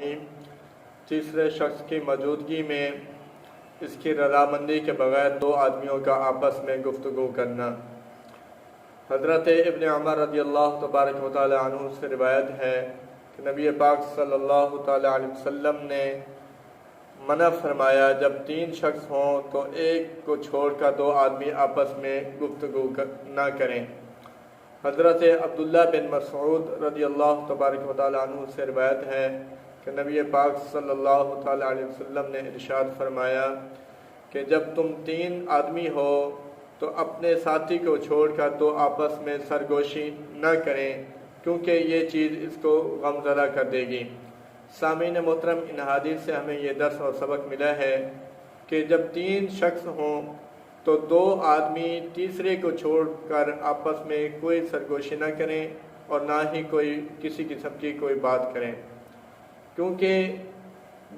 تیسرے شخص کی موجودگی میں اس کی رضامندی کے بغیر دو آدمیوں کا آپس میں گفتگو کرنا۔ حضرت ابن عمر رضی اللہ تبارک و تعالی عنہ سے روایت ہے کہ نبی پاک صلی اللہ تعالی علیہ وسلم نے منع فرمایا جب تین شخص ہوں تو ایک کو چھوڑ کر دو آدمی آپس میں گفتگو نہ کریں۔ حضرت عبداللہ بن مسعود رضی اللہ تبارک و تعالی عنہ سے روایت ہے کہ نبی پاک صلی اللہ تعالی علیہ وسلم نے ارشاد فرمایا کہ جب تم تین آدمی ہو تو اپنے ساتھی کو چھوڑ کر دو آپس میں سرگوشی نہ کریں کیونکہ یہ چیز اس کو غمزدہ کر دے گی۔ سامعین محترم، ان حدیث سے ہمیں یہ درس اور سبق ملا ہے کہ جب تین شخص ہوں تو دو آدمی تیسرے کو چھوڑ کر آپس میں کوئی سرگوشی نہ کریں اور نہ ہی کوئی کسی قسم کی کوئی بات کریں، کیونکہ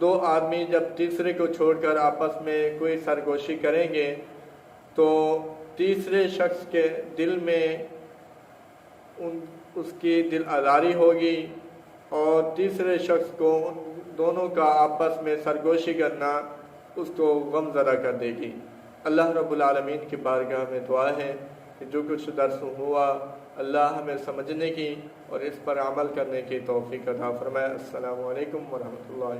دو آدمی جب تیسرے کو چھوڑ کر آپس میں کوئی سرگوشی کریں گے تو تیسرے شخص کے دل میں اس کی دل آزاری ہوگی اور تیسرے شخص کو ان دونوں کا آپس میں سرگوشی کرنا اس کو غمزدہ کر دے گی۔ اللہ رب العالمین کی بارگاہ میں دعا ہے کہ جو کچھ درس ہوا اللہ ہمیں سمجھنے کی اور اس پر عمل کرنے کی توفیق عطا فرمائے۔ السلام علیکم ورحمۃ اللہ۔